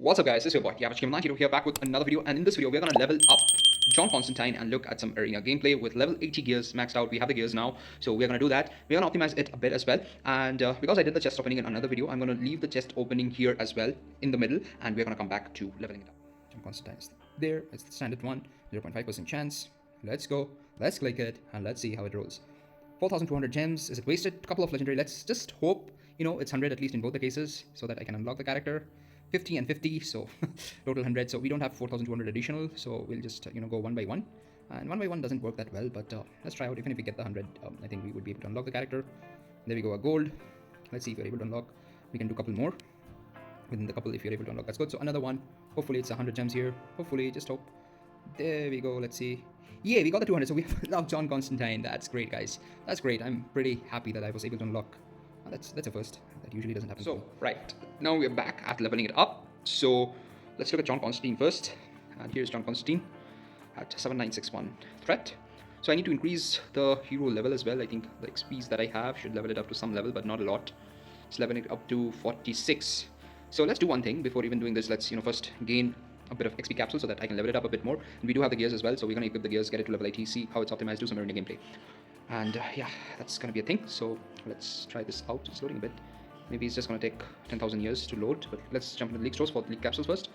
What's up guys, this is your boy Yavich here back with another video, and in this video we're gonna level up John Constantine and look at some arena gameplay with level 80 gears maxed out. We have the gears now, so we're gonna do that. We're gonna optimize it a bit as well, and because I did the chest opening in another video, I'm gonna leave the chest opening here as well in the middle, and we're gonna come back to leveling it up. John Constantine is there, it's the standard one, 0.5% chance. Let's go, let's click it, and let's see how it rolls. 4,200 gems, is it wasted? A couple of legendary, let's just hope, it's 100 at least in both the cases, so that I can unlock the character. 50 and 50, so total 100. So we don't have 4,200 additional, so we'll just go one by one, and one by one doesn't work that well, but let's try out. Even if we get the 100, I think we would be able to unlock the character. There we go, a gold. Let's see if we're able to unlock. We can do a couple more within the couple. If you're able to unlock, that's good. So another one, hopefully it's 100 gems here, hopefully, just hope. There we go, let's see. Yeah, we got the 200, so we have unlocked John Constantine. That's great, guys, that's great. I'm pretty happy that I was able to unlock. That's a first. That usually doesn't happen. So right now we're back at leveling it up. So let's look at John Constantine first. And here's John Constantine at 7961 threat. So I need to increase the hero level as well. I think the XPs that I have should level it up to some level, but not a lot. It's leveling it up to 46. So let's do one thing before even doing this. Let's first gain a bit of XP capsule so that I can level it up a bit more. And we do have the gears as well, so we're gonna equip the gears, get it to level 80, see how it's optimized, do some arena gameplay. And yeah, that's gonna be a thing. So let's try this out. It's loading a bit. Maybe it's just gonna take 10,000 years to load, but let's jump into the league stores for the league capsules first.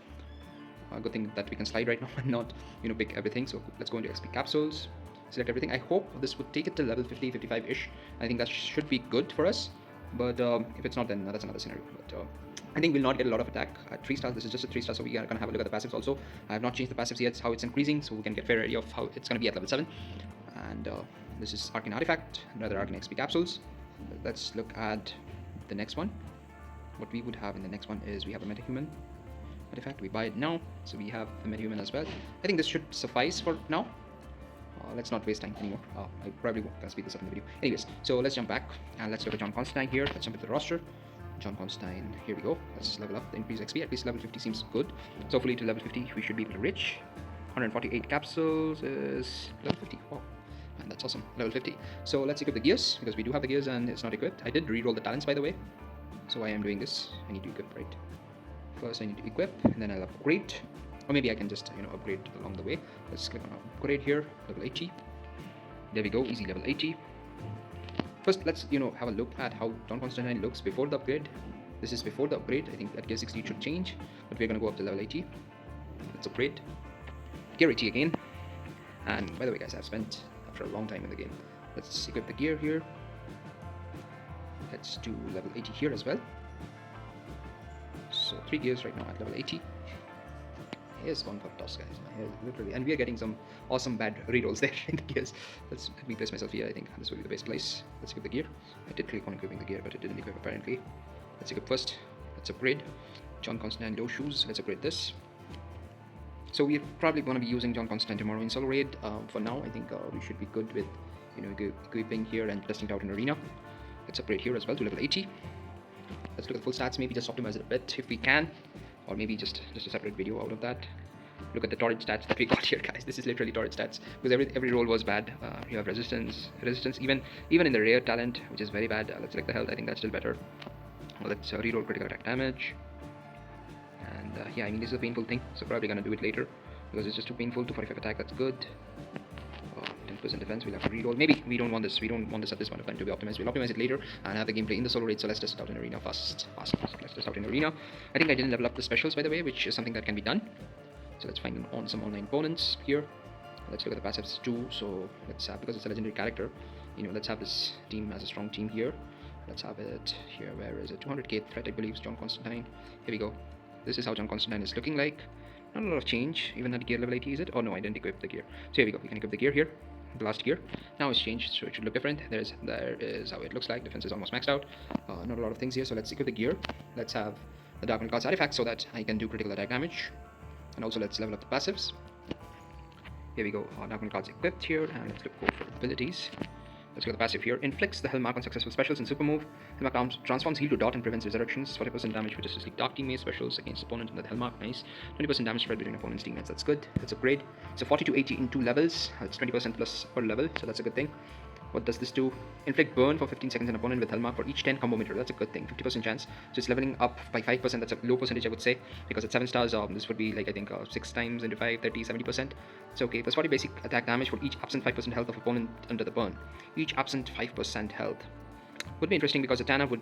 Good thing that we can slide right now and not pick everything. So let's go into XP capsules, select everything. I hope this would take it to level 50, 55 ish. I think that should be good for us, but if it's not, then that's another scenario. But I think we'll not get a lot of attack at 3 stars. This is just a 3 star, so we are gonna have a look at the passives also. I have not changed the passives yet, how it's increasing, so we can get a fair idea of how it's gonna be at level 7. And this is Arcane Artifact, another Arcane XP capsules. Let's look at the next one. What we would have in the next one is we have a Metahuman Artifact. We buy it now, so we have the Metahuman as well. I think this should suffice for now. Let's not waste time anymore. I probably won't speed this up in the video. Anyways, so let's jump back and let's look at John Constantine here. Let's jump into the roster. John Constantine, here we go. Let's level up the increase XP. At least level 50 seems good. So hopefully to level 50 we should be able to reach. 148 capsules is level 50. Wow. And that's awesome, level 50. So let's equip the gears, because we do have the gears and it's not equipped. I did re-roll the talents, by the way, so I am doing this. I need to equip, right? First I need to equip, and then I'll upgrade, or maybe I can just upgrade along the way. Let's click on upgrade here, level 80. There we go, easy level 80. First let's have a look at how John Constantine looks before the upgrade. This is before the upgrade. I think that gear 60 should change, but we're gonna go up to level 80. Let's upgrade gear 80 again. And by the way, guys, I've spent after a long time in the game. Let's equip the gear here. Let's do level 80 here as well. So 3 gears right now at level 80. Here's one for toss, guys. Literally, and we are getting some awesome bad rerolls there in the gears. Let me place myself here. I think this will be the best place. Let's equip the gear. I did click on equipping the gear, but it didn't equip apparently. Let's equip first. Let's upgrade John Constantine low shoes. Let's upgrade this. So we're probably going to be using John Constantine tomorrow in solo raid. For now, I think we should be good with equipping here and testing it out in arena. Let's upgrade here as well to level 80. Let's look at the full stats. Maybe just optimize it a bit if we can, or maybe just a separate video out of that. Look at the torrent stats that we got here, guys. This is literally torrent stats, because every roll was bad. You have resistance, even in the rare talent, which is very bad. Let's select the health. I think that's still better. Let's reroll critical attack damage. And yeah, I mean, this is a painful thing, so probably gonna do it later because it's just too painful. 245 attack, that's good. 10% defense, we'll have to reroll. Maybe we don't want this. We don't want this at this point of time to be optimized. We'll optimize it later and have the gameplay in the solo raid. So let's test it out in arena fast. Let's test out in arena. I think I didn't level up the specials, by the way, which is something that can be done. So let's find some online opponents here. Let's look at the passives too. So let's have, because it's a legendary character, let's have this team as a strong team here. Let's have it here. Where is it? 200k threat, I believe, is John Constantine. Here we go. This is how John Constantine is looking like. Not a lot of change, even at gear level 80, is it? Oh no, I didn't equip the gear. So here we go, we can equip the gear here, the last gear. Now it's changed, so it should look different. There is how it looks like. Defense is almost maxed out. Not a lot of things here, so let's equip the gear. Let's have the Dark Cards artifact so that I can do critical attack damage. And also let's level up the passives. Here we go, Dark Cards equipped here, and let's go for abilities. Let's go to the passive here. Inflicts the Hellmark on successful specials in super move. Hellmark transforms heal to dot and prevents resurrections. 40% damage for Justice League Dark teammate specials against opponent in the Hellmark. Nice. 20% damage spread between opponent's teammates. That's good. That's upgrade. So 40 to 80 in 2 levels. It's 20% plus per level, so that's a good thing. What does this do? Inflict burn for 15 seconds an opponent with Hellmark for each 10 combo meter. That's a good thing. 50% chance. So it's leveling up by 5%. That's a low percentage, I would say, because at 7 stars, this would be like, I think, 6 times into 5, 30, 70%. It's okay. Plus 40 basic attack damage for each absent 5% health of opponent under the burn. Each absent 5% health. Would be interesting because Zatanna would,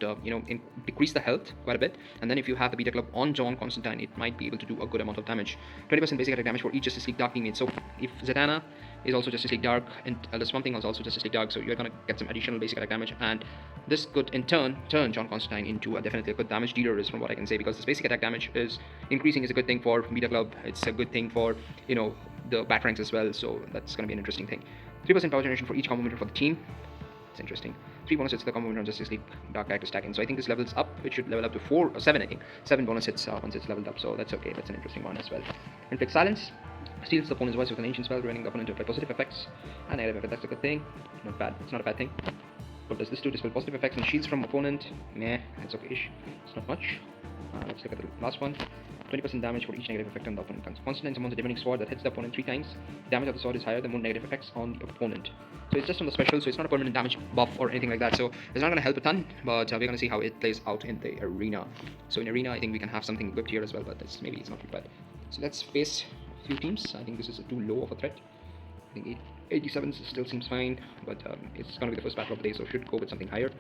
decrease the health quite a bit. And then if you have the Beta Club on John Constantine, it might be able to do a good amount of damage. 20% basic attack damage for each Justice League Dark teammate. So if Zatanna is also Justice League Dark, and the Swamp Thing is also Justice League Dark, so you're going to get some additional basic attack damage. And this could, in turn John Constantine into definitely a good damage dealer, is from what I can say, because this basic attack damage is increasing is a good thing for Beta Club. It's a good thing for, the bat ranks as well. So that's going to be an interesting thing. 3% power generation for each combo meter for the team. It's interesting. 3 bonus hits to the combo on Justice League Dark character stacking. So I think this levels up. It should level up to 4 or 7, I think. 7 bonus hits once it's leveled up. So that's okay. That's an interesting one as well. Inflict Silence. Steals the opponent's voice with an ancient spell, running the opponent to apply positive effects and negative effects. That's a good thing. Not bad. It's not a bad thing. What does this do? Dispel positive effects and shields from opponent. Meh, that's okay-ish. It's not much. Let's look at the last one. 20% damage for each negative effect on the opponent. Constantine summons a divining sword that hits the opponent 3 times. The damage of the sword is higher, the more negative effects on the opponent. So it's just on the special, so it's not a permanent damage buff or anything like that. So it's not going to help a ton, but we're going to see how it plays out in the arena. So in arena, I think we can have something equipped here as well, but maybe it's not too bad. So let's face a few teams. I think this is too low of a threat. I think 87 still seems fine, but it's going to be the first battle of the day, so should go with something higher.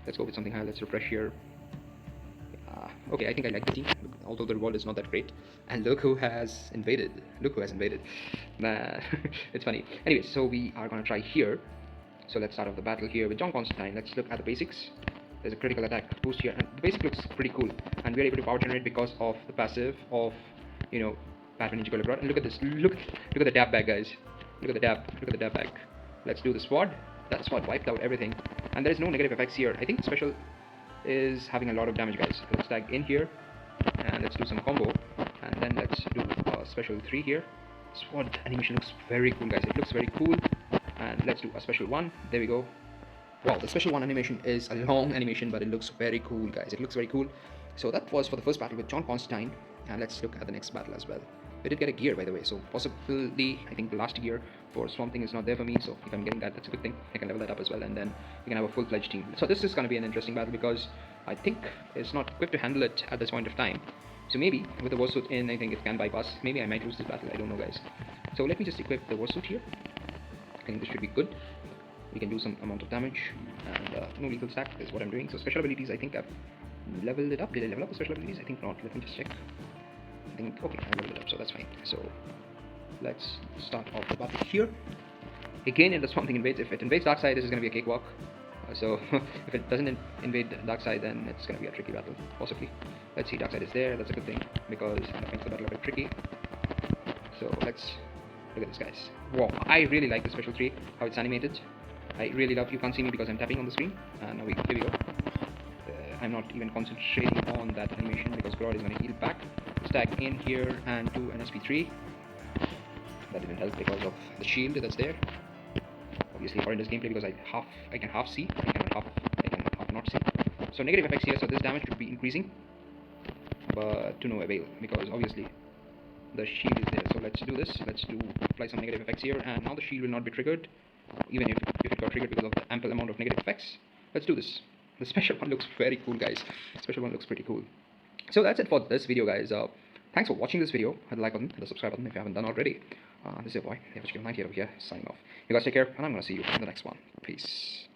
Let's go with something higher. Let's refresh here. Okay, I think I like the team, although the reward is not that great. And look who has invaded. Look who has invaded. Nah, it's funny. Anyways, so we are going to try here. So let's start off the battle here with John Constantine. Let's look at the basics. There's a critical attack boost here, and the basic looks pretty cool. And we're able to power generate because of the passive of, Batman Ninja Abroad. And look at this. Look at the dab bag, guys. Look at the dab. Look at the dab bag. Let's do the sword. That sword wiped out everything. And there's no negative effects here. I think the special is having a lot of damage, guys. Let's tag in here and let's do some combo, and then let's do a special 3 here. Sword animation looks very cool, guys. It looks very cool. And let's do a special 1. There we go. Wow, the special 1 animation is a long animation, but it looks very cool, guys. It looks very cool. So that was for the first battle with John Constantine, and let's look at the next battle as well. We did get a gear, by the way, so possibly I think the last gear for Swamp Thing is not there for me, so if I'm getting that, that's a good thing. I can level that up as well, and then we can have a full-fledged team. So this is going to be an interesting battle because I think it's not equipped to handle it at this point of time. So maybe with the Warsuit in, I think it can bypass. Maybe I might lose this battle, I don't know, guys. So let me just equip the Warsuit here. I think this should be good. We can do some amount of damage, and no lethal stack is what I'm doing. So special abilities, I think I've leveled it up. Did I level up the special abilities? I think not. Let me just check. I think, okay, I leveled it up, so that's fine. So let's start off the battle here. Again, if the Swamp Thing invades, if it invades Darkseid, this is going to be a cakewalk. So if it doesn't invade Darkseid, then it's going to be a tricky battle, possibly. Let's see, Darkseid is there. That's a good thing because that makes the battle a bit tricky. So let's look at this, guys. Wow, I really like the special 3, how it's animated. I really love. You can't see me because I'm tapping on the screen. And now here we go. I'm not even concentrating on that animation because Grodd is going to heal back. Stack in here and do an SP3. That didn't help because of the shield that's there. Obviously horrendous gameplay because I can half see. I can half not see. So negative effects here, so this damage should be increasing. But to no avail because obviously the shield is there. So let's do this. Let's apply some negative effects here, and now the shield will not be triggered. Even if it got triggered because of the ample amount of negative effects. Let's do this. The special one looks very cool, guys. The special one looks pretty cool. So that's it for this video, guys. Thanks for watching this video. Hit the like button, hit the subscribe button if you haven't done already. This is your boy, Mobile John Constantine over here, signing off. You guys take care, and I'm going to see you in the next one. Peace.